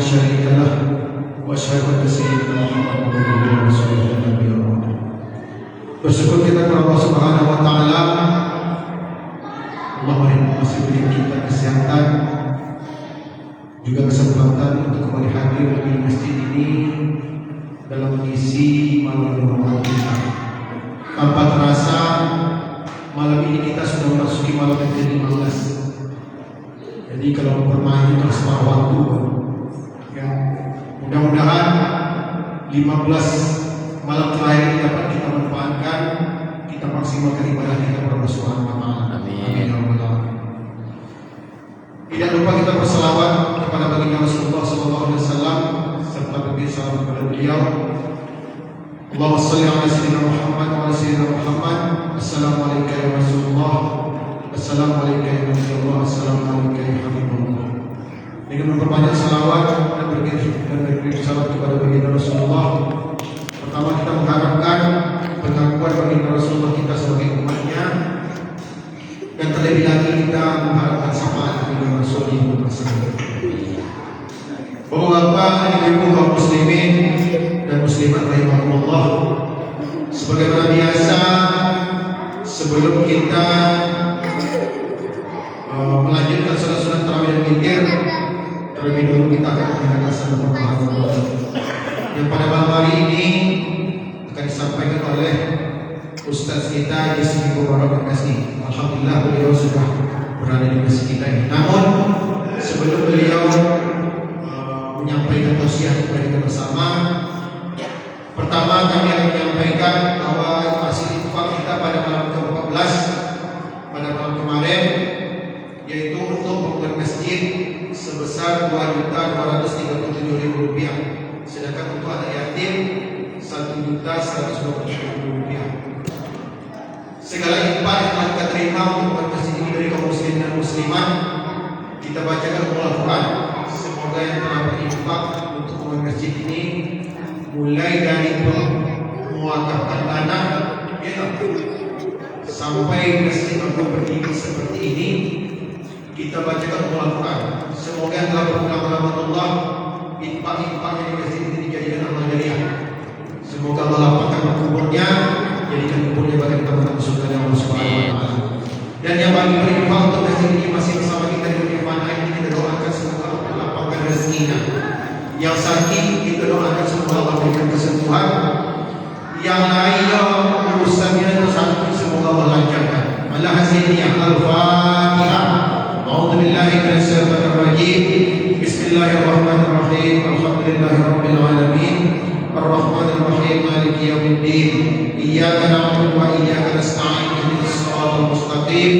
شريك له وأشهد أن سيدنا محمدا عبده ورسوله النبي الأمين. Bersyukur kita kepada Allah Subhanahu wa taala. Allah masih beri kita kesehatan juga kesempatan untuk kembali hadir di masjid ini dalam mengisi malam Ramadan kita. Tanpa terasa malam ini kita sudah memasuki malam yang ke-15. Jadi kalau bermain itu harus separuh waktu ya. Mudah-mudahan 15 malam terakhir ini dapat kita manfaatkan, kita maksimalkan ibadah kita kepada Allah Subhanahu wa taala. Amin. Tidak lupa kita berselawat kepada baginda Rasulullah sallallahu alaihi wasallam serta beri salam kepada beliau. Allahumma shalli ala sayyidina Muhammad wa ala sayyidina Muhammad. Assalamualaikum ya Rasulullah. Assalamualaikum ya Rasulullah. Assalamualaikum ya Habibullah. Dengan memperbanyak salawat dan beri salam kepada baginda Rasulullah. Pertama kita mengharapkan pengakuan baginda Rasulullah kita sebagai umatnya, dan terlebih lagi kita mengharapkan syafaat baginda Rasulullah tersebut. Bapak-bapak, ibu kaum muslimin dan muslimat rahimakumullah, sebagaimana biasa sebelum kita melanjutkan salat tarawih dan witir, terlebih dulu kita akan mendengarkan sabda Allah yang pada malam hari ini akan disampaikan oleh Ustaz kita Yusri Mubarak Kasih. Alhamdulillah beliau sudah berada di masjid kita ini. Namun sebelum beliau menyampaikan tausiah kepada kita bersama, pertama kami akan menyampaikan bahwa hasil infak kita pada malam ke-14 pada malam kemarin, yaitu untuk pembangunan masjid sebesar Rp2.237.000, sedangkan untuk anak yatim Rp1.120.000. Segala infak yang telah kita terima untuk masjid ini dari kaum muslimin dan muslimat, kita bacakan Al-Quran. Semoga yang telah berinfak untuk pembangunan masjid ini, mulai dari memuatafkan tanah sampai masjid untuk berdiri seperti ini, kita bacakan Al-Quran. Semoga yang telah berulama Allah, infak-infaknya di masjid ini dijadikan amal jariah. Semoga Allah lapangkan kuburnya, jadikan kuburnya bagi teman-teman surga Allah Subhanahu wa taala. Dan yang bagi berinfak untuk masjid ini masih bersama kita di dunia fana ini, kita doakan semoga Allah lapangkan rezekinya. Yang sakit kita doakan semoga Allah berikan kesembuhan. Yang lainnya urusannya sakit semoga Allah lancarkan. Allah hasilnya Al-Fatihah. A'udzubillahi minasyaitonir rajim. Bismillahirrahmanirrahim. Alhamdulillahirabbil alamin. Arrahmanir rahim. Maliki yaumiddin. Iyyaka na'budu wa iyyaka nasta'in. Ihdinas siratal mustaqim.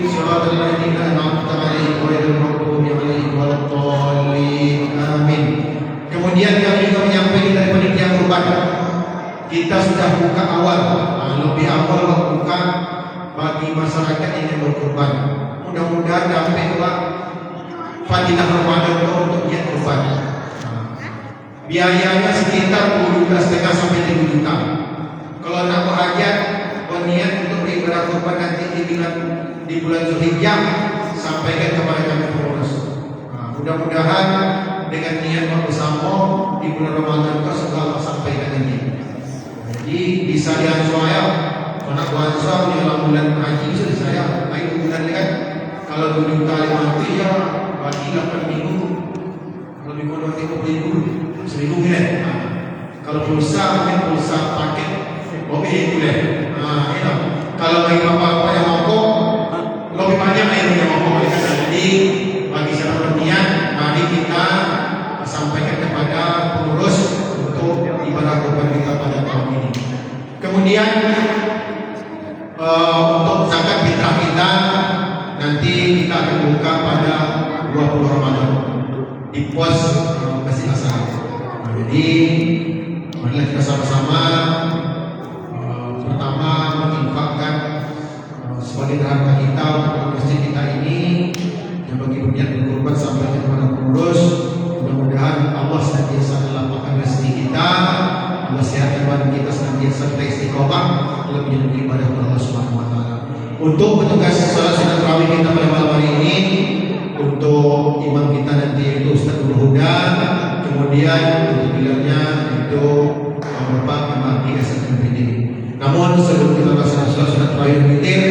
Siratal ladzina an'amta 'alaihim ghairil maghdubi 'alaihim waladdallin. Amin. Kemudian kami juga menyampaikan dari panitia kurban, kita sudah buka awal, lebih awal buka bagi masyarakat yang ingin berkurban. Mudah-mudahan dapat fadilah Ramadan untuk niat kurban. Biayanya sekitar 12,5 sampai 3 juta. Kalau nak berhajat, berniat untuk beribadah kurban nanti di bulan Zulhijjah, sampaikan kepada kami pengurus. Mudah-mudahan dengan niat bersama di bulan Ramadan itu semoga Allah sampaikan ini. Jadi bisa diansuaya, kalau nak ansuaya di dalam bulan haji sudah saya, ayo bulan kan. Kalau 2 juta 5 ya bagi 8 minggu, kalau minggu 30.000, 1.000 kan. Kalau pulsa paket, lebih boleh. Kalau bagi apa-apa yang mau, lebih banyak yang mau. Jadi bagi siapa berniat, mari kita sampaikan kepada pengurus untuk ibadah kurban kita pada tahun ini. Kemudian untuk zakat fitrah kita nanti kita akan buka pada 20 Ramadan di pos Masjid Asal. Jadi marilah kita sama-sama pertama menginfakkan sebagai harta kita untuk masjid kita ini, dan bagi berniat berkurban sampai kepada pengurus. Mudah-mudahan Allah senantiasa melapangkan rezeki kita, Allah sehatkan badan kita senantiasa kita istiqomah dalam menjalankan ibadah kepada Allah Subhanahu wa taala. Untuk petugas salat sunat tarawih kita pada malam hari ini, untuk imam kita nanti yaitu Ustaz Nurul Huda, kemudian untuk bilangnya itu Bapak memang tidak seperti ini. Namun sebelum kita laksanakan sholat terakhir witir,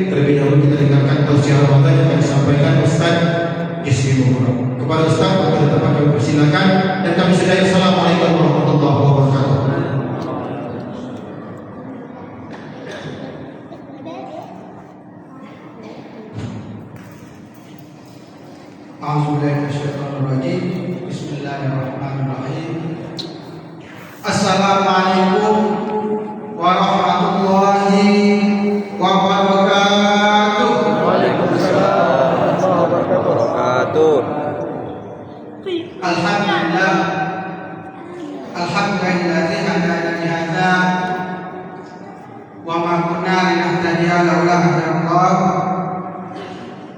terlebih dahulu kita dengarkan tausiah Ramadan yang akan disampaikan Ustaz Ismi Muhammad. Kepada Ustaz, pada tempat kami persilakan dan kami sudahi. Assalamualaikum warahmatullahi wabarakatuh. A'udzubillahiminasyaitonirrajim. Bismillahirrahmanirrahim. Assalamualaikum warahmatullahi wabarakatuh. Waalaikumsalam warahmatullahi wabarakatuh. Alhamdulillah. Alhamdulillazi hadana li hadza wa ma kunna linahtadiya laula an Allah.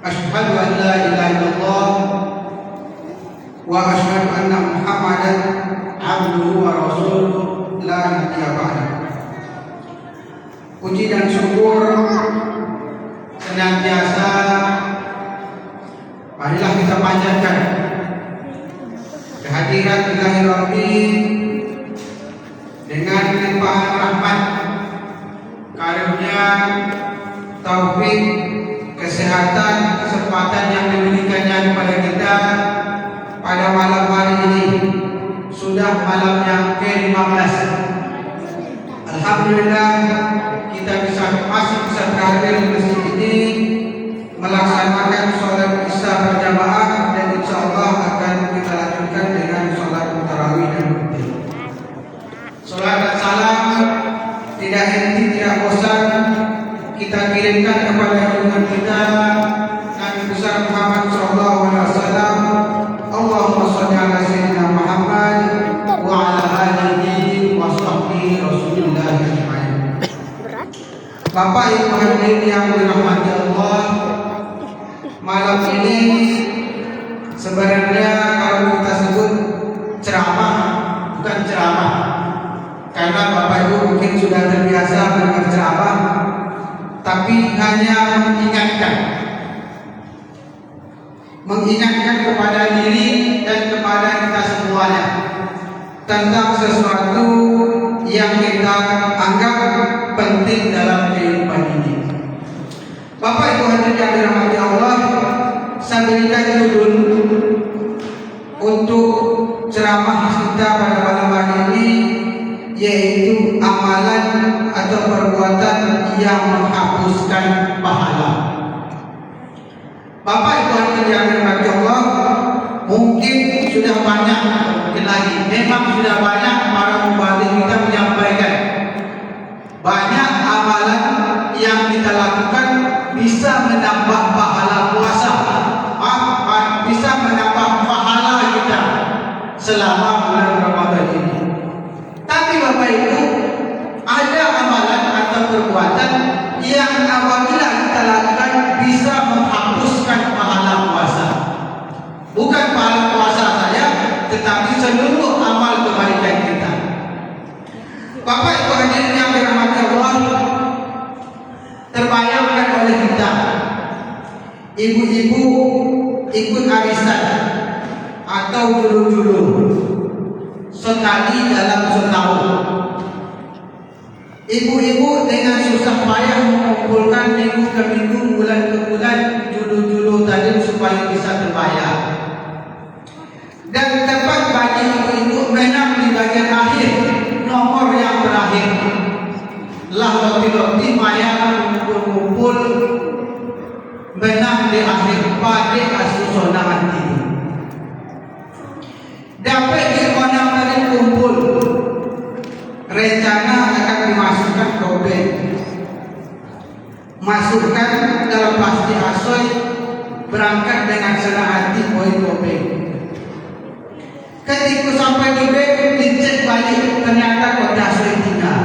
Asyhadu an la ilaha illallah wa asyhadu anna Muhammadan abduhu wa rasuluh la nabiyya ba'da. Puji dan syukur senantiasa marilah kita panjatkan kehadiran Ilahi Rabbi dengan limpahan rahmat, karunia, taufik, kesehatan, kesempatan yang diberikannya kepada kita pada malam hari ini. Sudah malam yang ke-15. Alhamdulillah kita masih bisa berhadir di masjid ini melaksanakan sholat isya berjamaah, dan insya Allah akan kita lanjutkan dengan sholat tarawih dan witir. Sholat dan salam tidak henti, tidak bosan kita kirimkan kepada junjungan kita Nabi besar Muhammad sallallahu alaihi wasallam. Allahumma shalli ala sayyidina Muhammad wa ala alihi wa sahbihi Rasulillah ajma'in. Bapak Ibu hadirin yang dirahmati Allah, malam ini sebenarnya kalau kita sebut ceramah, bukan ceramah, karena Bapak Ibu mungkin sudah terbiasa mendengar ceramah, tapi hanya mengingatkan kepada diri dan kepada kita semuanya tentang sesuatu yang kita anggap penting dalam kehidupan ini. Bapak Ibu hadirin yang dirahmati Allah, saya berikan judul untuk ceramah kita pada malam hari ini, yaitu amalan atau perbuatan yang menghapuskan pahala. Bapak Ibu hadirin yang dirahmati Allah, mungkin sudah banyak, mungkin lagi, memang sudah banyak para mubalik kita menyampaikan banyak amalan yang kita lakukan bisa menambah pahala puasa, bisa menambah pahala kita selama bulan Ramadan ini. Tapi Bapak Ibu, ada amalan atau perbuatan yang apabila kita lakukan bisa menghapuskan pahala puasa. Bukan pahala puasa saja, tetapi seluruh amal kebaikan kita. Bapak Ibu hadirin yang dirahmati Allah, terbayangkan oleh kita ibu-ibu ikut arisan atau julu-julu sekali dalam setahun. Ibu-ibu dengan susah payah mengumpulkan minggu ke minggu, bulan ke bulan julu-julu tadi supaya bisa terbayar. Dan tepat bagi ibu-ibu menang di bagian akhir, nomor yang terakhir. Lah roti-roti maya kumpul menang di akhir pada asusona hati. Dapat di orang tadi kumpul, rencana akan dimasukkan topeng, masukkan dalam plastik asoy, berangkat dengan senang hati poin topeng. Ketika sampai di bek, dicek balik, ternyata kota asoy tinggal.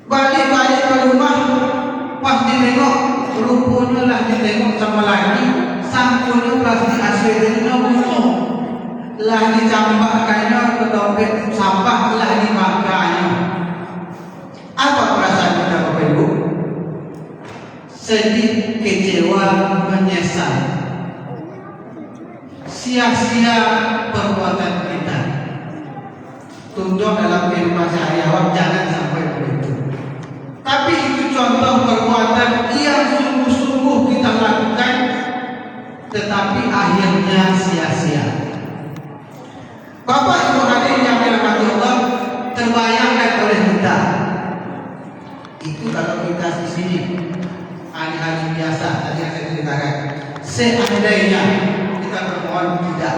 Balik-balik ke rumah, pas ditengok, rupanya lah ditengok sama lagi, sampulnya plastik asoy ini bunuh. Lah dicampakkannya ke dompet sampah, lah dimakainya. Apa perasaan kita Bapak Ibu? Sedih, kecewa, menyesal. sia-sia perbuatan kita. Contoh dalam kehidupan sehari-hari jangan sampai begitu. Tapi itu contoh perbuatan yang sungguh-sungguh kita lakukan, tetapi akhirnya sia-sia. Bapak Ibu hadirin yang dirahmati Allah, terbayangkan oleh kita. Itu kalau kita di sini hari-hari biasa tadi yang saya ceritakan, seandainya kita bermohon tidak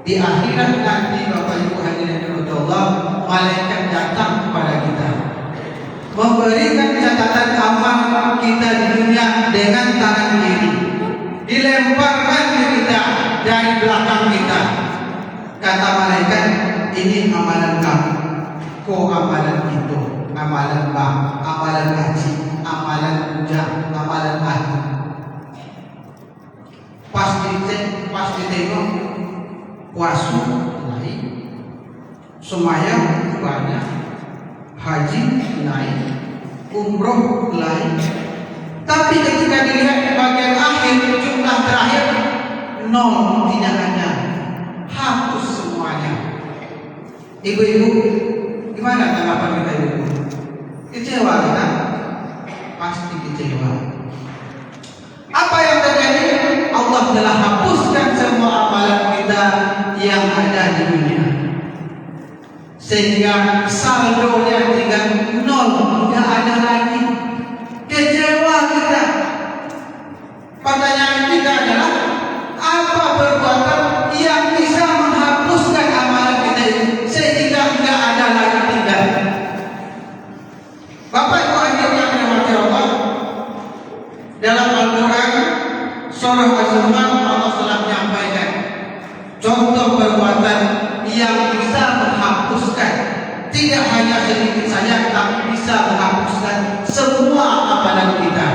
di akhirat nanti, Bapak Ibu hadirin yang dirahmati Allah, malaikat datang kepada kita memberikan catatan amal kita di dunia dengan tangan kiri, dilemparkan ke kita dari belakang kita. Kata malaikat, ini amalan kamu, kok amalan itu, amalan bang, amalan haji, amalan ujang, amalan ahli. Pas dicek, pas ditengok, puasa naik, semayang banyak, haji naik, umroh naik. Tapi ketika dilihat di bagian akhir, jumlah terakhir nol, tidak ada, hapus semuanya. Ibu-ibu, gimana tanggapan kita ibu? Kecewa kita? Pasti kecewa. Apa yang terjadi? Allah telah hapuskan semua amalan kita yang ada di dunia, sehingga saldonya tinggal nol, tidak ada lagi. Kecewa kita. Pertanyaan kita adalah, apa perbuatan yang bisa menghapuskan amalan kita ini sehingga tidak ada lagi tinggal? Bapak Ibu hadirin yang dirahmati Allah, dalam Al-Quran surah Az-Zumar Allah telah menyampaikan contoh perbuatan yang bisa menghapuskan, tidak hanya sedikit saja, tapi bisa menghapuskan semua amalan kita.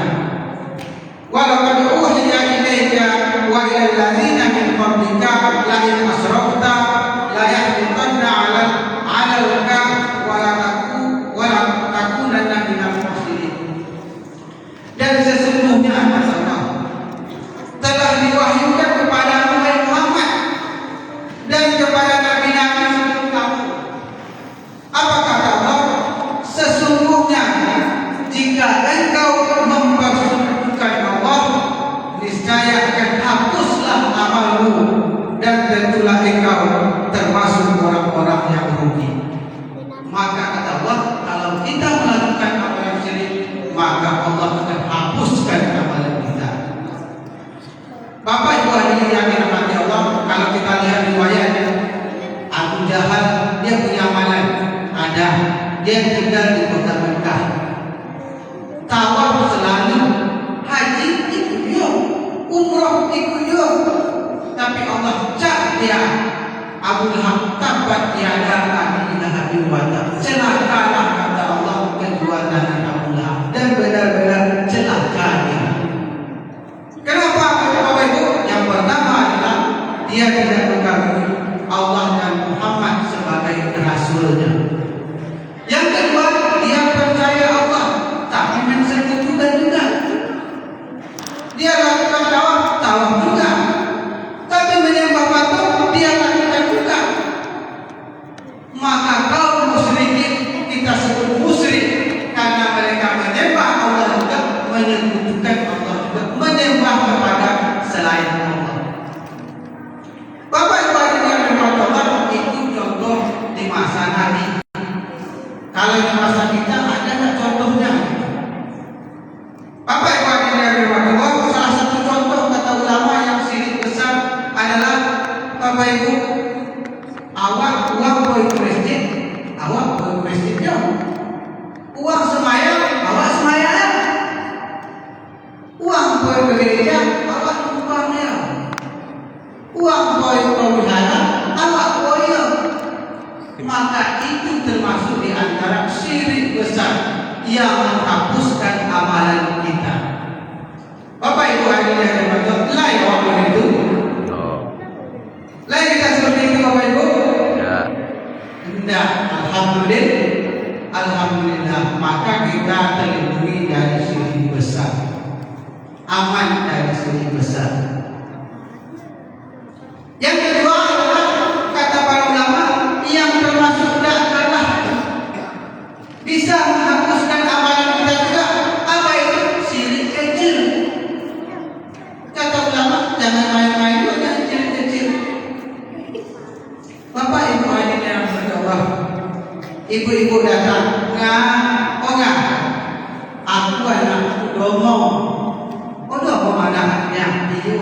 Walaqad uhiya ilaika wa ila alladziina min qablika la in asyrakta la yahbatanna 'amalaka wa la takunanna minal khasirin. Dan sesungguhnya Allah telah diwahyukan kepada Muhammad dan kepada nabi-nabi sebelum kamu. Apa kata Allah? Sesungguhnya jika engkau mempersekutukan Allah, niscaya akan hapuslah amalmu, dan tentulah engkau termasuk orang-orang yang rugi. Maka kata Allah, kalau kita melakukan amalan syirik, maka Allah akan hapuskan amalan kita. Bapak Ibu hadirin yang dirahmati Allah, kalau kita lihat riwayatnya, Abu Jahal dia punya amalan, ada, dia tinggal di kota Mekah, tawaf selalu, haji ikut dia, umroh ikut dia, tapi Allah cak dia, Abu Lahab tabat tiada lagi hati wajah, celakalah kata Allah kedua tangan Abu Lahab, dan benar-benar celaka dia. Kenapa Bapak Ibu? Yang pertama adalah dia tidak mengakui Allah dan Muhammad sebagai rasulnya. Yang kedua, dia percaya Allah tapi mensekutukan juga. Dia lakukan tawaf juga, tapi menyembah patung dia lakukan juga. Maka kaum musyrikin kita sebut musyrik karena mereka menyembah Allah juga, menyekutukan Allah juga, menyembah kepada selain Allah. Bapak Ibu yang dirahmati Allah, itu contoh di masa Nabi. Kalau di masa kita ada nggak contohnya? Bapak Ibu yang dirahmati Allah, salah satu contoh kata ulama yang syirik besar adalah, Bapak Ibu, awak uang boy ke masjid, awak boy ke masjidnya, uang semayang, awak semayang, uang boy ke gereja, awak uangnya, uang boy ke wihara, awak boy. Maka itu termasuk di antara syirik besar yang menghapuskan amalan kita. Bapak Ibu hadirin yang dirahmati Allah, lain orang itu, lain kita seperti itu Bapak Ibu. Ya. Tidak, alhamdulillah, maka kita terlindungi dari syirik besar, aman dari syirik besar. ibu-ibu datang, nggak, aku anak domo. Oh, domo anaknya, iyo.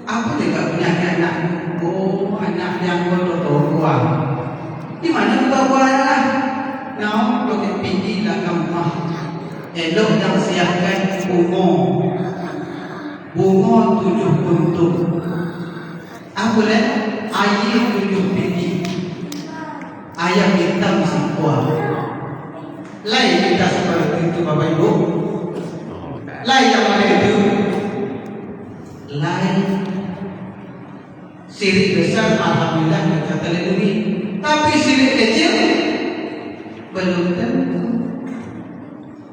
Aku juga punya anak. Oh, anak yang tua. Di mana tua lah? Nah, dokter pergi lah kamu. Elok yang siapkan bunga 7 kuntum. Apa le? Air 7 biji. Ayam hitam si kuah. Lain kita seperti itu Bapak Ibu. Lain yang mana itu? Lain sirik besar alhamdulillah kita terlindungi. Tapi sirik kecil belum tentu.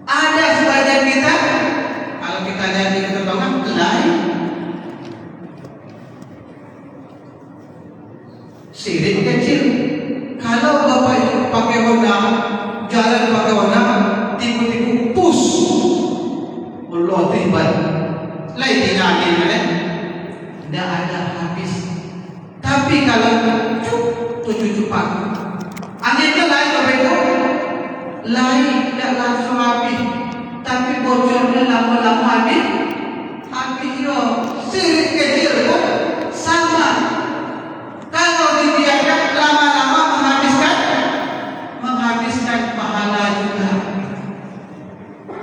Ada sebagian kita, kalau kita lihat di ketongan lain sirik kecil. Kalau Bapak Ibu pakai Honda, jalan pakai Honda, tiba-tiba push, Allah tiba, lain tinggalin kan? Tidak ada habis. Tapi kalau tujuh cepat, anehnya lain Bapak Ibu, lain tidak langsung habis, tapi bocornya lama-lama habis. Yo, sirik kecil pun sama. Kalau dibiarkan lama-lama menghabiskan pahala juga.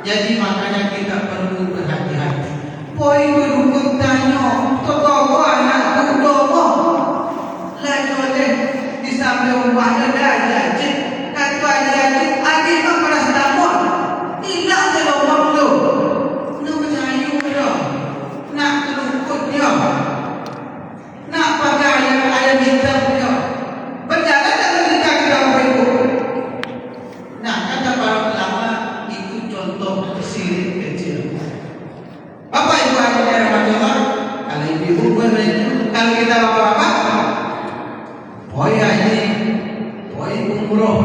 Jadi makanya kita perlu berhati-hati. Poin berhukum tanya, toko anak domo. Lain oleh di samping rumah ada janji. Kata janji, adi memperas damon. Tidak ada lomong tu. Nak bersayu dia. Nak terukut dia. Nak pakai ayam hitam dia. Berjalan dan menikah kita Bapak Ibu. Nah, kata para ulama itu contoh sirik kecil. Bapak Ibu hadirin rahmatullah, kalau ibu kalau kita bapak-bapak, boy haji, boy umroh,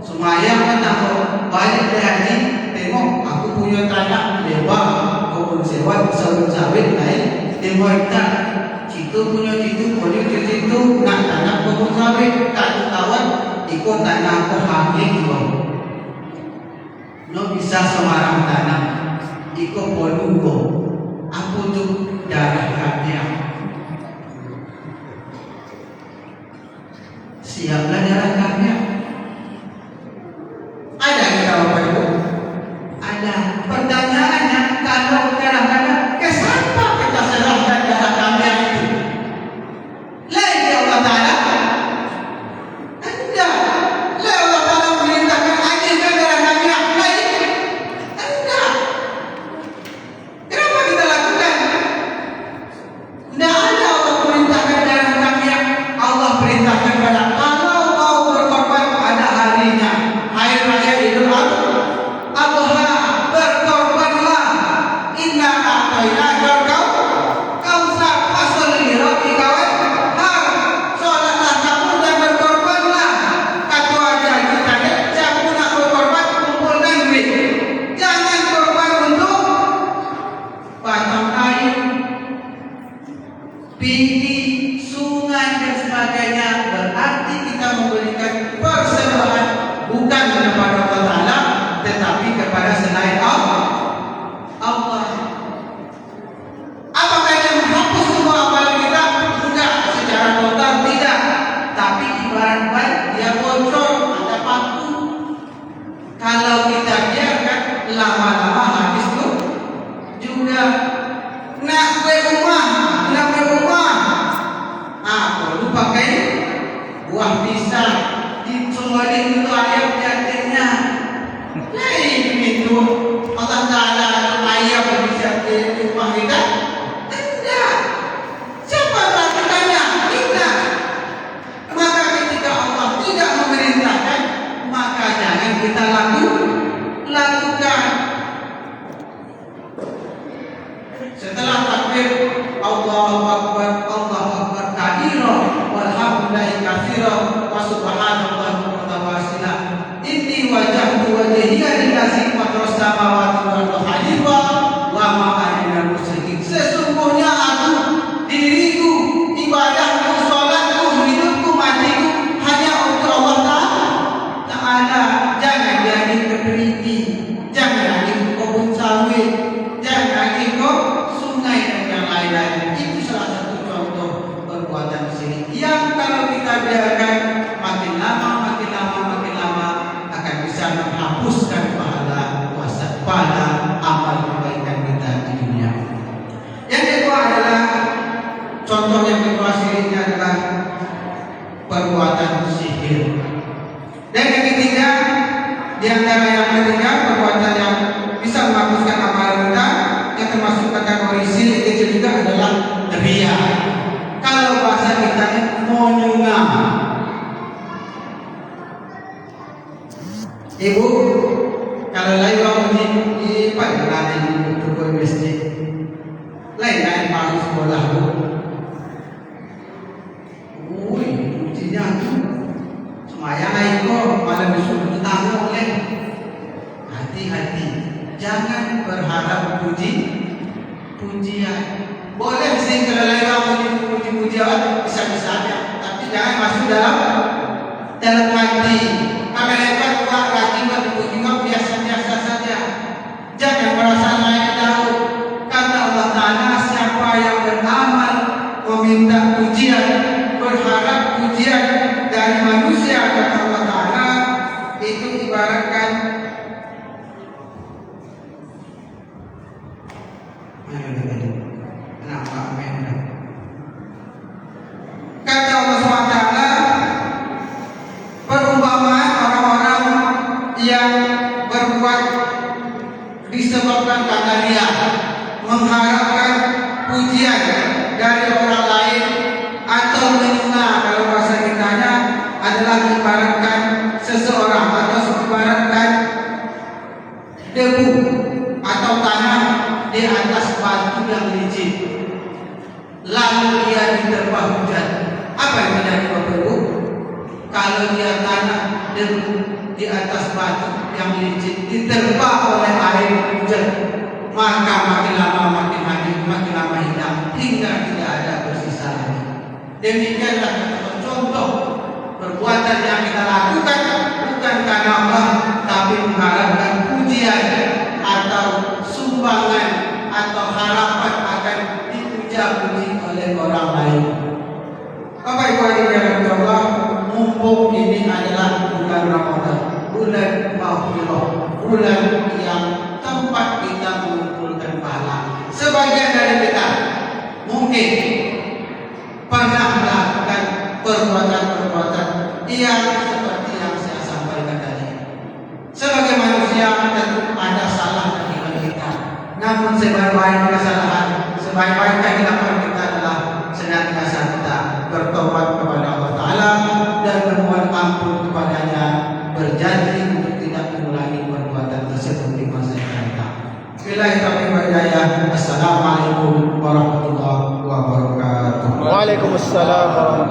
semayang kan aku balik dari haji, tengok aku punya tanah lebar, kebun sewat, sawit-sawit lain, tengok kita, situ punya situ, punya situ, nak tanah kebun sawit, tak kawan, ikut tanah aku hanging loh. No bisa semarang tanah, ikut Polungo, aku tuh darahnya. Siaplah darahnya. Ada kita Bapak Ibu? Ada. Pertanyaannya, kalau darahnya, ke siapa kita serahkan darah kami itu? Lain ya Allah Ta'ala? Anda. Lain Allah Ta'ala memerintahkan hadirkan darah kami lain? Anda. Kenapa kita lakukan? Tidak ada Allah perintahkan darah kami. Allah perintahkan pada kalau mau berkorban pada harinya. Hari raya Idul Adha, berkorbanlah. Inna a'tainaka kautsar fasholli lirabbika wanhar. Salatlah kamu dan berkorbanlah. Kata aja kita jangan nak berkorban kumpulkan duit. Jangan korban untuk batang air, pinggir sungai dan sebagainya. Berarti kita memberikan persembahan bukan kepada Allah Ta'ala, tetapi kepada selain Allah. Apakah dia menghapus semua amalan kita? Enggak, secara total tidak. Tapi ibarat baik dia bocor, ada paku. Kalau kita biarkan lama-lama habis tuh juga. Nak rumah. Perlu pakai buah pisang. Dicobain dulu ayam jantinnya. Lain itu Allah Ta'ala ayam bisa di rumah kita. Tidak. Siapa melakukannya? Kita. Maka ketika Allah tidak memerintahkan, maka jangan kita lakukan. Setelah takbir Allahu Akbar kabira walhamdulillahi katsira wa subhanallahi wa bihamdihi. Inni wajjahtu wajhiya lillazi fatara samawati wal arda hanifa wa ma ana minal musyrikin. Sesungguhnya aku, diriku, ibadahku, salatku, hidupku, matiku hanya untuk Allah Ta'ala. perbuatan sihir. Dan yang ketiga, di antara yang ketiga perbuatan yang bisa menghapuskan amalan kita yang termasuk kategori syirik kecil juga adalah riya. Kalau bahasa kita monyungan. Ibu, kalau lain orang di pagi di tubuh masjid, lain masuk sekolah bu. Woi, ujinya tu, semayang lain kok malah disuruh ditanya oleh. Hati-hati, jangan berharap pujian. Boleh sih kalau lain orang puji-pujian bisa-bisanya, tapi jangan masuk dalam hati. Kami lepas buat lagi berpujian biasa-biasa saja. Jangan merasa naik tahu. Kata Allah Ta'ala, siapa yang beramal meminta pujian, berharap pujian dari manusia, kata Allah Ta'ala, itu ibaratkan kata Allah SWT, perumpamaan orang-orang yang berbuat disebabkan karena dia mengharapkan pujian dari orang lain atau menyunah, kalau bahasa kitanya adalah ibaratkan seseorang atau ibaratkan debu atau tanah di atas batu yang licin, lalu dia diterpa hujan. Apa yang terjadi Bapak Ibu? Kalau dia tanah debu di atas batu yang licin diterpa oleh air hujan, maka makin lama makin lama hilang hingga tidak ada bersisa lagi. Demikianlah contoh perbuatan yang kita lakukan bukan karena Allah, tapi mengharapkan pujian atau sumbangan atau harapan akan dipuja-puji oleh orang lain. Bapak Ibu hadirin Allah, mumpung ini adalah bulan Ramadan, bulan Maghfirah, bulan yang tempat kita mengumpulkan pahala. Sebagian dari kita mungkin pernah melakukan perbuatan-perbuatan yang seperti yang saya sampaikan tadi. Sebagai manusia tentu ada salah dari kita. Namun sebaik-baik kesalahan, sebaik-baik kehidupan kita adalah senantiasa kita bertobat kepada Allah Ta'ala dan memohon ampun kepadanya, berjanji untuk tidak mengulangi perbuatan tersebut di masa yang akan datang. Billahi taufiq wal hidayah. Assalamualaikum warahmatullahi wabarakatuh. Waalaikumsalam warahmatullahi wabarakatuh.